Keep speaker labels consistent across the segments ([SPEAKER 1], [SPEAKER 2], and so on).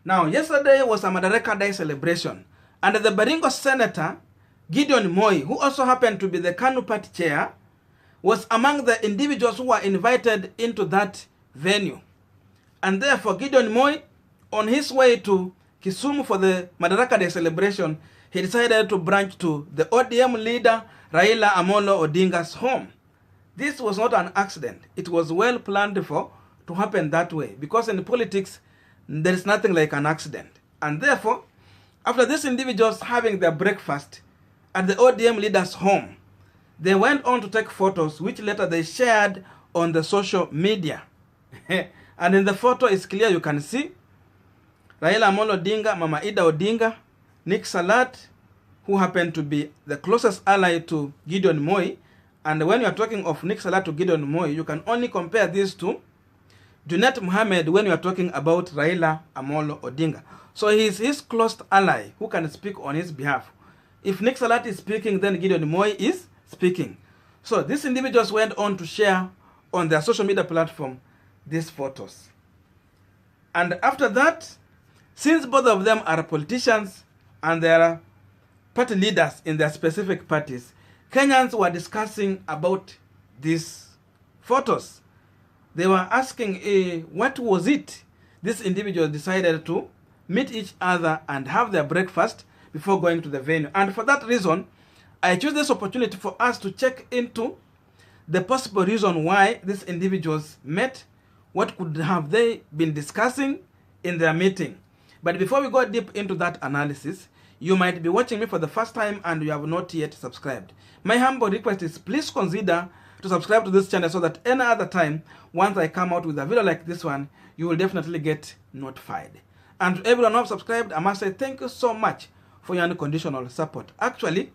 [SPEAKER 1] Now, yesterday was a Madaraka Day celebration, and the Baringo Senator, Gideon Moi, who also happened to be the KANU Party chair, was among the individuals who were invited into that venue. And therefore, Gideon Moi, on his way to Kisumu for the Madaraka Day celebration, he decided to branch to the ODM leader, Raila Amolo Odinga's home. This was not an accident. It was well planned for to happen that way, because in politics, there is nothing like an accident. And therefore, after these individuals having their breakfast at the ODM leader's home, they went on to take photos, which later they shared on the social media. And in the photo, it's clear, you can see Raila Amolo Odinga, Mama Ida Odinga, Nick Salat, who happened to be the closest ally to Gideon Moi. And when you are talking of Nick Salat to Gideon Moi, you can only compare these two. Junet Mohammed when you are talking about Raila Amolo Odinga. So he is his close ally who can speak on his behalf. If Nick Salat is speaking, then Gideon Moi is speaking. So these individuals went on to share on their social media platform these photos. And after that, since both of them are politicians and they are party leaders in their specific parties, Kenyans were discussing about these photos. They were asking, what was it these individuals decided to meet each other and have their breakfast before going to the venue. And for that reason, I choose this opportunity for us to check into the possible reason why these individuals met, what could have they been discussing in their meeting. But before we go deep into that analysis, you might be watching me for the first time and you have not yet subscribed. My humble request is please consider to subscribe to this channel so that any other time, once I come out with a video like this one, you will definitely get notified. And to everyone who have subscribed, I must say thank you so much for your unconditional support. Actually,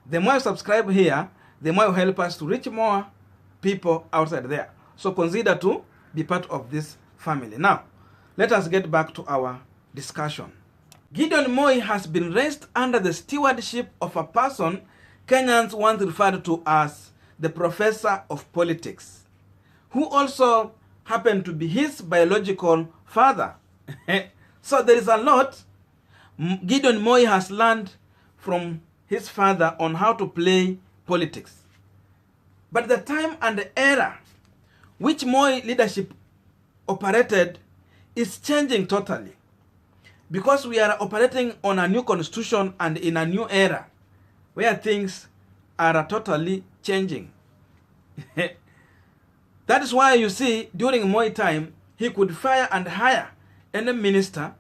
[SPEAKER 1] the more you subscribe here, the more you help us to reach more people outside there. So consider to be part of this family. Now, let us get back to our discussion. Gideon Moi has been raised under the stewardship of a person Kenyans once referred to as the professor of politics, who also happened to be his biological father. So there is a lot Gideon Moi has learned from his father on how to play politics. But the time and the era which Moi leadership operated is changing totally, because we are operating on a new constitution and in a new era where things are totally changing. That is why you see during Moi time, he could fire and hire any minister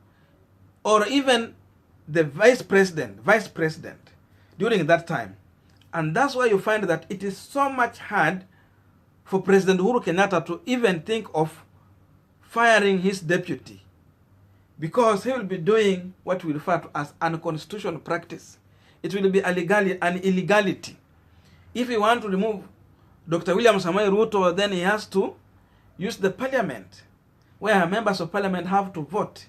[SPEAKER 1] or even the vice president during that time. And that's why you find that it is so much hard for President Uhuru Kenyatta to even think of firing his deputy, because he will be doing what we refer to as unconstitutional practice. It will be an illegality. If he wants to remove Dr. William Samoei Ruto, then he has to use the parliament, where members of parliament have to vote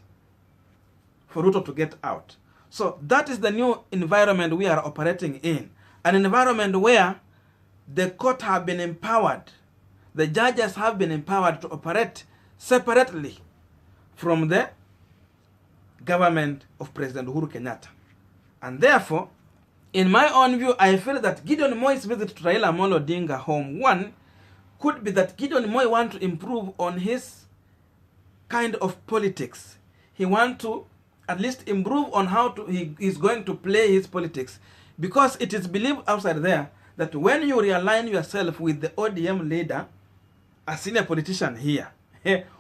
[SPEAKER 1] for Ruto to get out. So that is the new environment we are operating in. An environment where the court have been empowered, the judges have been empowered to operate separately from the government of President Uhuru Kenyatta. And therefore, in my own view, I feel that Gideon Moi's visit to Raila Amolo Odinga home, one, could be that Gideon Moi wants to improve on his kind of politics. He wants to at least improve on how he is going to play his politics. Because it is believed outside there that when you realign yourself with the ODM leader, a senior politician here,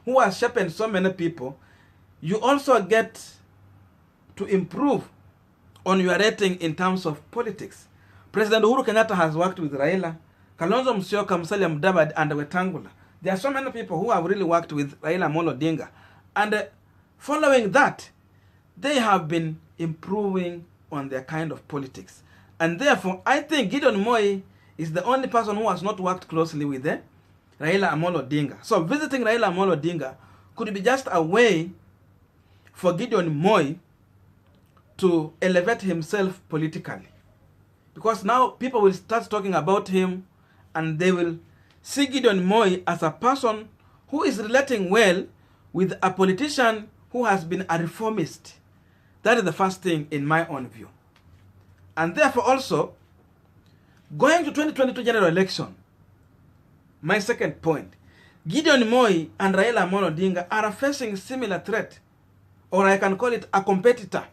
[SPEAKER 1] who has sharpened so many people, you also get to improve on your rating in terms of politics. President Uhuru Kenyatta has worked with Raila, Kalonzo Musyoka, Musalia Mudavadi, and Wetangula. There are so many people who have really worked with Raila Amolo Odinga. And following that, they have been improving on their kind of politics. And therefore, I think Gideon Moi is the only person who has not worked closely with Raila Amolo Odinga. So visiting Raila Amolo Odinga could be just a way for Gideon Moi to elevate himself politically. Because now people will start talking about him and they will see Gideon Moi as a person who is relating well with a politician who has been a reformist. That is the first thing in my own view. And therefore also, going to 2022 general election, my second point, Gideon Moi and Raila Amolo Odinga are facing similar threat, or I can call it a competitor,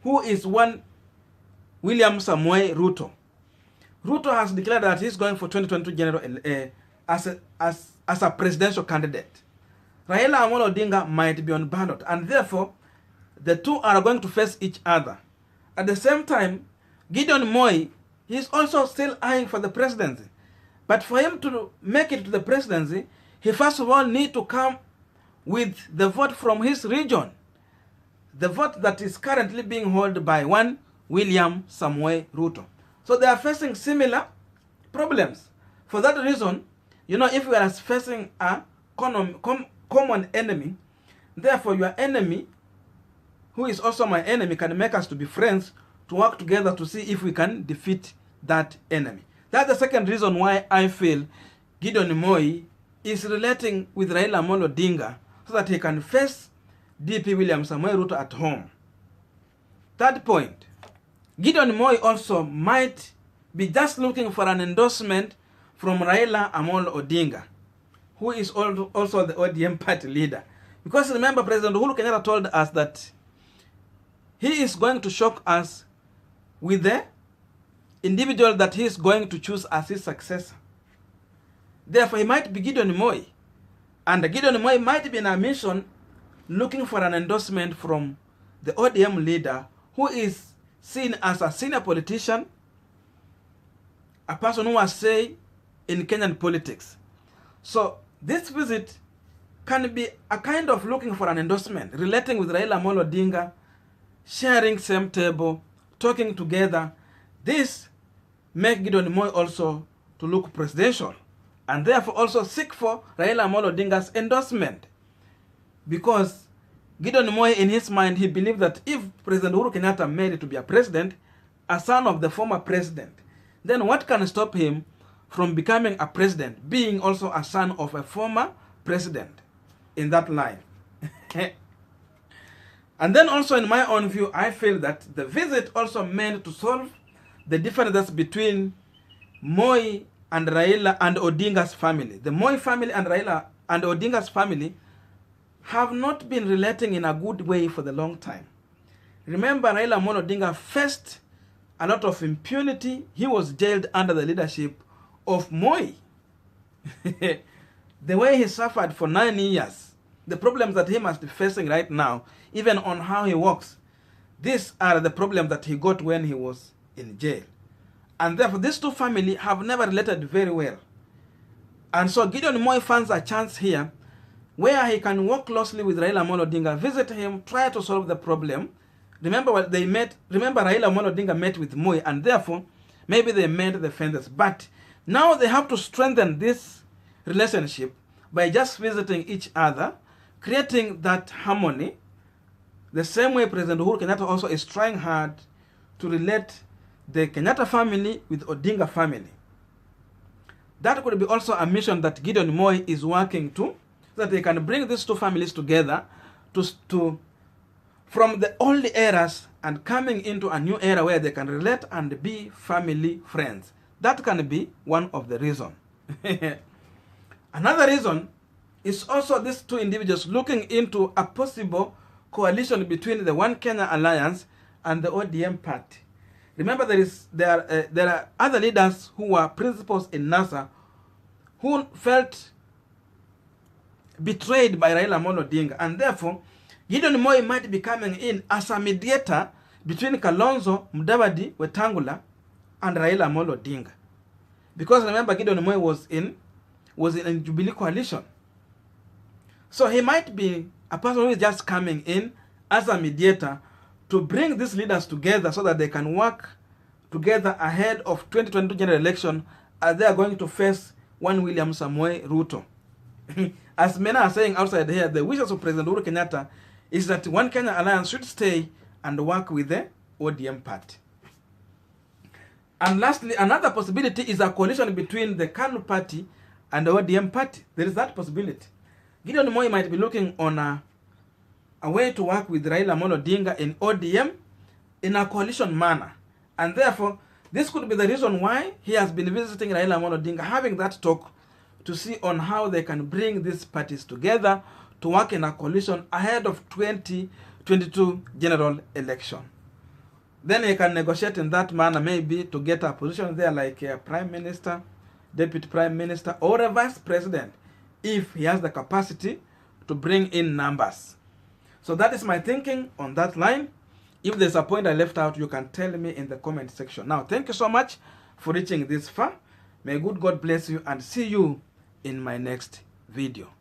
[SPEAKER 1] who is one William Samoei Ruto. Ruto has declared that he's going for 2022 general as a presidential candidate. Raila Amolo Odinga might be on ballot, and therefore the two are going to face each other. At the same time, Gideon Moi is also still eyeing for the presidency. But for him to make it to the presidency, he first of all needs to come with the vote from his region. The vote that is currently being held by one William Samoei Ruto. So they are facing similar problems. For that reason, if we are facing a common enemy, therefore your enemy, who is also my enemy, can make us to be friends, to work together to see if we can defeat that enemy. That's the second reason why I feel Gideon Moi is relating with Raila Amolo Odinga so that he can face DP William Samoei Ruto at home. Third point, Gideon Moi also might be just looking for an endorsement from Raila Amolo Odinga, who is also the ODM party leader. Because remember, President Uhuru Kenyatta told us that he is going to shock us with the individual that he is going to choose as his successor. Therefore, he might be Gideon Moi. And Gideon Moi might be in a mission looking for an endorsement from the ODM leader, who is seen as a senior politician, a person who has say in Kenyan politics. So this visit can be a kind of looking for an endorsement, relating with Raila Amolo Odinga, sharing same table, talking together. This makes Gideon Moi also to look presidential, and therefore also seek for Raila Amolo Odinga's endorsement. Because Gideon Moi, in his mind, he believed that if President Uhuru Kenyatta made it to be a president, a son of the former president, then what can stop him from becoming a president, being also a son of a former president in that line? And then also in my own view, I feel that the visit also meant to solve the differences between Moi and Raila and Odinga's family. The Moi family and Raila and Odinga's family have not been relating in a good way for the long time. Remember, Raila Amolo Odinga faced a lot of impunity. He was jailed under the leadership of Moi. The way he suffered for 9 years, the problems that he must be facing right now, even on how he walks, these are the problems that he got when he was in jail. And therefore, these two families have never related very well. And so Gideon Moi finds a chance here where he can work closely with Raila Amolo Odinga, visit him, try to solve the problem. Remember what they met. Remember, Raila Amolo Odinga met with Moi, and therefore maybe they made the fences. But now they have to strengthen this relationship by just visiting each other, creating that harmony, the same way President Uhuru Kenyatta also is trying hard to relate the Kenyatta family with Odinga family. That could be also a mission that Gideon Moi is working to, so that they can bring these two families together from the old eras and coming into a new era where they can relate and be family friends. That can be one of the reasons. Another reason is also these two individuals looking into a possible coalition between the One Kenya Alliance and the ODM party. Remember, there are other leaders who were principals in NASA who felt betrayed by Raila Amolo Odinga, and therefore Gideon Moi might be coming in as a mediator between Kalonzo, Mudavadi, Wetangula, and Raila Amolo Odinga. Because remember, Gideon Moi was in Jubilee coalition. So he might be a person who is just coming in as a mediator to bring these leaders together so that they can work together ahead of 2022 general election, as they are going to face one William Samoei Ruto. As many are saying outside here, the wishes of President Uhuru Kenyatta is that One Kenya Alliance should stay and work with the ODM party. And lastly, another possibility is a coalition between the KANU party and the ODM party. There is that possibility. Gideon Moi might be looking on a a way to work with Raila Odinga in ODM in a coalition manner. And therefore, this could be the reason why he has been visiting Raila Odinga, having that talk to see on how they can bring these parties together to work in a coalition ahead of 2022 general election. Then he can negotiate in that manner, maybe to get a position there like a prime minister, deputy prime minister, or a vice president, if he has the capacity to bring in numbers. So that is my thinking on that line. If there's a point I left out, you can tell me in the comment section. Now, thank you so much for reaching this far. May good God bless you and see you in my next video.